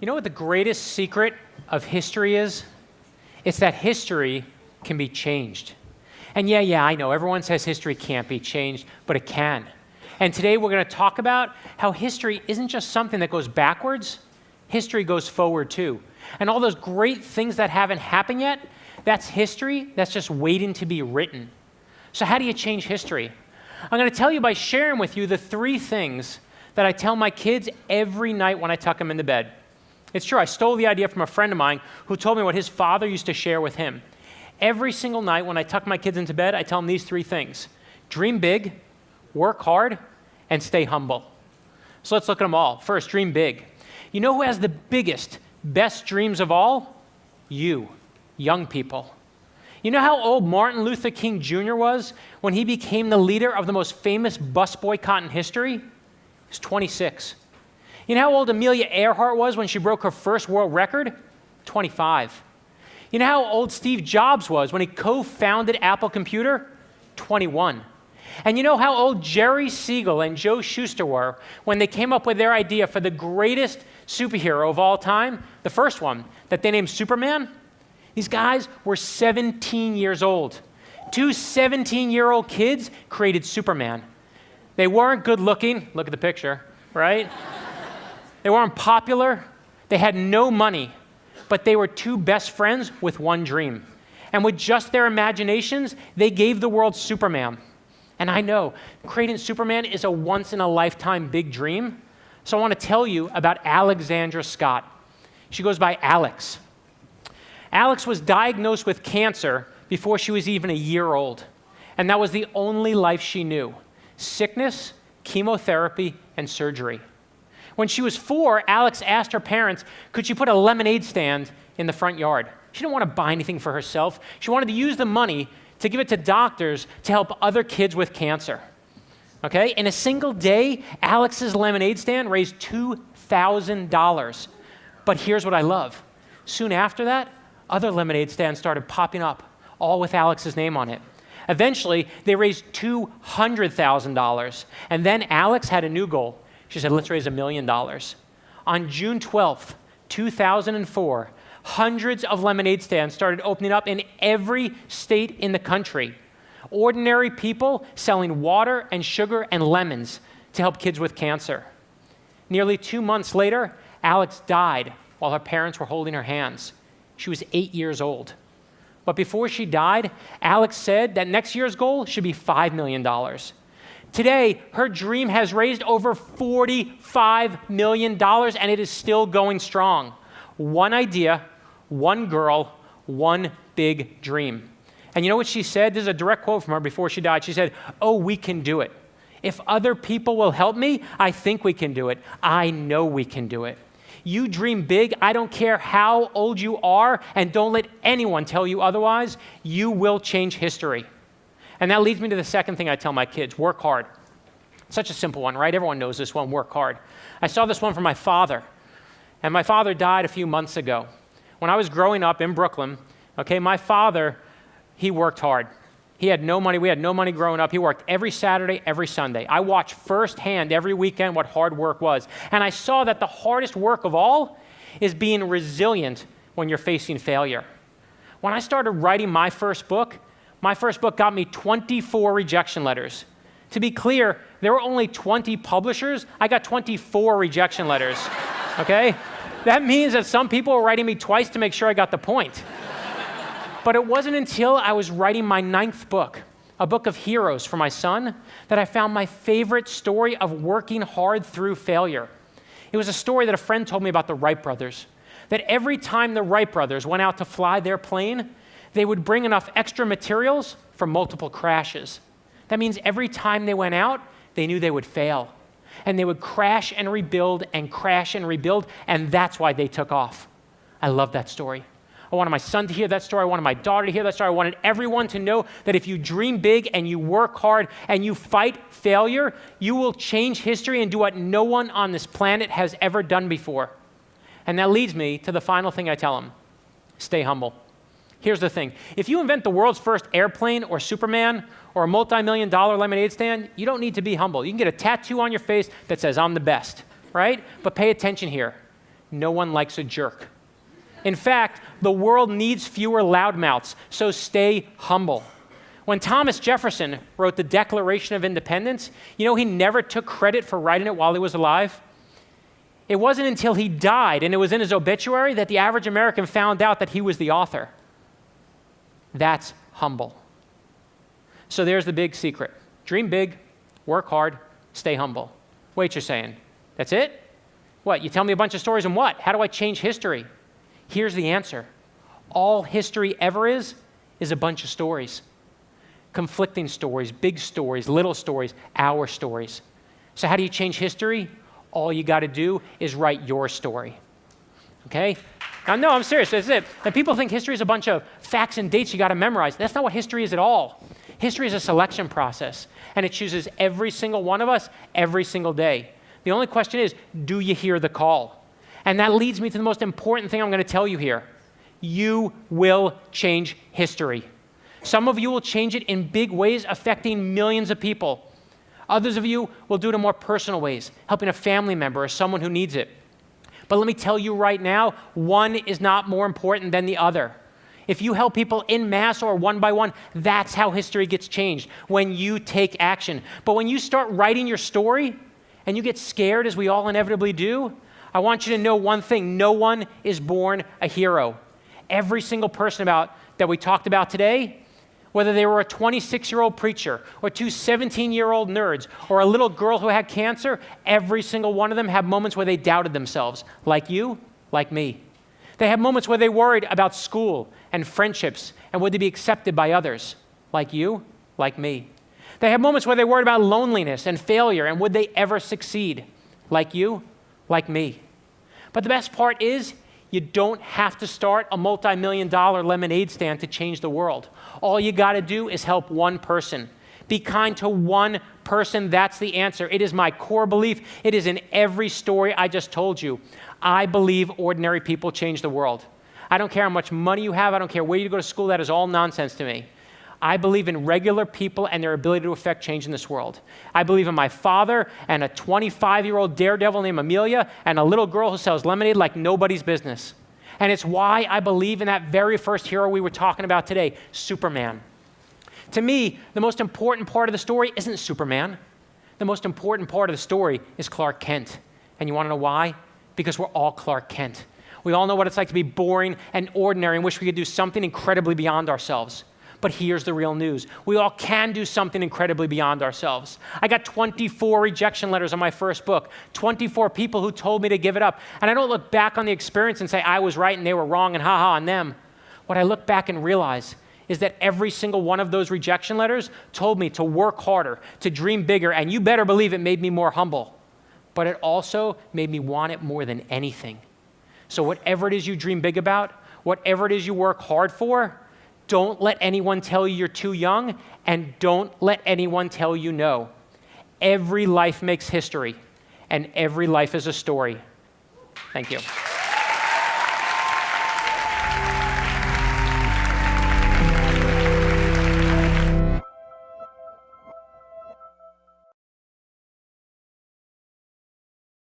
You know what the greatest secret of history is? It's that history can be changed. And yeah, I know, everyone says history can't be changed, but it can. And today we're going to talk about how history isn't just something that goes backwards, history goes forward too. And all those great things that haven't happened yet, that's history that's just waiting to be written. So how do you change history? I'm going to tell you by sharing with you the 3 things that I tell my kids every night when I tuck them into bed. It's true, I stole the idea from a friend of mine who told me what his father used to share with him. Every single night when I tuck my kids into bed, I tell them these 3 things. Dream big, work hard, and stay humble. So let's look at them all. First, dream big. You know who has the biggest, best dreams of all? You, young people. You know how old Martin Luther King Jr. was when he became the leader of the most famous bus boycott in history? He was 26. You know how old Amelia Earhart was when she broke her first world record? 25. You know how old Steve Jobs was when he co-founded Apple Computer? 21. And you know how old Jerry Siegel and Joe Shuster were when they came up with their idea for the greatest superhero of all time? The first one, that they named Superman? These guys were 17 years old. 2 17-year-old kids created Superman. They weren't good looking, look at the picture, right? They weren't popular, they had no money, but they were 2 best friends with one dream. And with just their imaginations, they gave the world Superman. And I know, creating Superman is a once-in-a-lifetime big dream, so I want to tell you about Alexandra Scott. She goes by Alex. Alex was diagnosed with cancer before she was even a year old, and that was the only life she knew: sickness, chemotherapy, and surgery. When she was 4, Alex asked her parents, could she put a lemonade stand in the front yard? She didn't want to buy anything for herself. She wanted to use the money to give it to doctors to help other kids with cancer. Okay? In a single day, Alex's lemonade stand raised $2,000. But here's what I love. Soon after that, other lemonade stands started popping up, all with Alex's name on it. Eventually, they raised $200,000. And then Alex had a new goal. She said, let's raise $1 million. On June 12th, 2004, hundreds of lemonade stands started opening up in every state in the country. Ordinary people selling water and sugar and lemons to help kids with cancer. Nearly 2 months later, Alex died while her parents were holding her hands. She was 8 years old. But before she died, Alex said that next year's goal should be $5 million. Today, her dream has raised over $45 million, and it is still going strong. One idea, one girl, one big dream. And you know what she said? This is a direct quote from her before she died. She said, "Oh, we can do it. If other people will help me, I think we can do it. I know we can do it." You dream big. I don't care how old you are, and don't let anyone tell you otherwise. You will change history. And that leads me to the second thing I tell my kids: work hard. Such a simple one, right? Everyone knows this one, work hard. I saw this one from my father, and my father died a few months ago. When I was growing up in Brooklyn, okay, my father, he worked hard. He had no money. We had no money growing up. He worked every Saturday, every Sunday. I watched firsthand every weekend what hard work was. And I saw that the hardest work of all is being resilient when you're facing failure. When I started writing my first book got me 24 rejection letters. To be clear, there were only 20 publishers. I got 24 rejection letters, okay? That means that some people were writing me twice to make sure I got the point. But it wasn't until I was writing my 9th book, a book of heroes for my son, that I found my favorite story of working hard through failure. It was a story that a friend told me about the Wright brothers, that every time the Wright brothers went out to fly their plane, they would bring enough extra materials for multiple crashes. That means every time they went out, they knew they would fail. And they would crash and rebuild, and that's why they took off. I love that story. I wanted my son to hear that story. I wanted my daughter to hear that story. I wanted everyone to know that if you dream big and you work hard and you fight failure, you will change history and do what no one on this planet has ever done before. And that leads me to the final thing I tell them: stay humble. Here's the thing. If you invent the world's first airplane or Superman or a multi-million-dollar lemonade stand, you don't need to be humble. You can get a tattoo on your face that says, "I'm the best," right? But pay attention here. no one likes a jerk. In fact, the world needs fewer loudmouths, so stay humble. When Thomas Jefferson wrote the Declaration of Independence, you know he never took credit for writing it while he was alive? It wasn't until he died and it was in his obituary that the average American found out that he was the author. That's humble. So there's the big secret. Dream big, work hard, stay humble. Wait, you're saying, that's it? What, you tell me a bunch of stories and what? How do I change history? Here's the answer. All history ever is a bunch of stories. Conflicting stories, big stories, little stories, our stories. So how do you change history? All you got to do is write your story. Okay? Now, no, I'm serious. That's it. And people think history is a bunch of facts and dates you got to memorize. That's not what history is at all. History is a selection process, and it chooses every single one of us every single day. The only question is, do you hear the call? And that leads me to the most important thing I'm going to tell you here. You will change history. Some of you will change it in big ways, affecting millions of people. Others of you will do it in more personal ways, helping a family member or someone who needs it. But let me tell you right now, one is not more important than the other. If you help people en masse or one by one, that's how history gets changed, when you take action. But when you start writing your story and you get scared, as we all inevitably do, I want you to know one thing. No one is born a hero. Every single person that we talked about today, whether they were a 26-year-old preacher or two 17-year-old nerds or a little girl who had cancer, every single one of them had moments where they doubted themselves, like you, like me. They had moments where they worried about school and friendships and would they be accepted by others, like you, like me. They had moments where they worried about loneliness and failure and would they ever succeed, like you, like me. But the best part is, you don't have to start a multi-million-dollar lemonade stand to change the world. All you got to do is help one person. Be kind to one person. That's the answer. It is my core belief. It is in every story I just told you. I believe ordinary people change the world. I don't care how much money you have. I don't care where you go to school. That is all nonsense to me. I believe in regular people and their ability to affect change in this world. I believe in my father and a 25-year-old daredevil named Amelia and a little girl who sells lemonade like nobody's business. And it's why I believe in that very first hero we were talking about today, Superman. To me, the most important part of the story isn't Superman. The most important part of the story is Clark Kent. And you want to know why? Because we're all Clark Kent. We all know what it's like to be boring and ordinary and wish we could do something incredibly beyond ourselves. But here's the real news. We all can do something incredibly beyond ourselves. I got 24 rejection letters on my first book, 24 people who told me to give it up. And I don't look back on the experience and say I was right and they were wrong and ha-ha on them. What I look back and realize is that every single one of those rejection letters told me to work harder, to dream bigger, and you better believe it made me more humble. But it also made me want it more than anything. So whatever it is you dream big about, whatever it is you work hard for, don't let anyone tell you you're too young, and don't let anyone tell you no. Every life makes history, and every life is a story. Thank you.